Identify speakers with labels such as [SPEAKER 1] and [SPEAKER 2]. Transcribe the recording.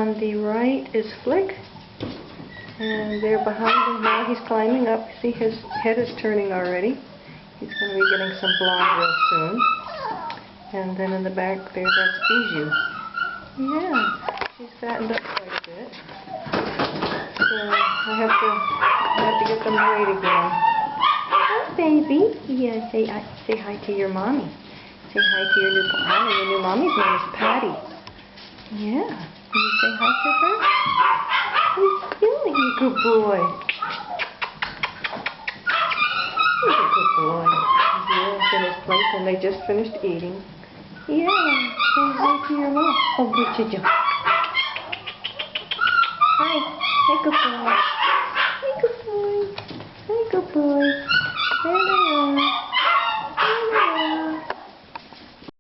[SPEAKER 1] On the right is Flick. And there behind him now, he's climbing up. See, his head is turning already. He's going to be getting some blonde real soon. And then in the back there, that's Bijou. Yeah, she's fattened up quite a bit. So I have to get them weighed again. Oh, baby. Yeah, say hi to your mommy. Say hi to your new mommy. Your new mommy's name is Patty. Yeah. Can you say hi to her? Oh, you're a good boy. He's a good boy. He's in his plate and they just finished eating. Yeah. Say hi to your mom. Oh, good job. Hi. Hi, good boy. Hi, good boy. Hi, good boy. Very nice.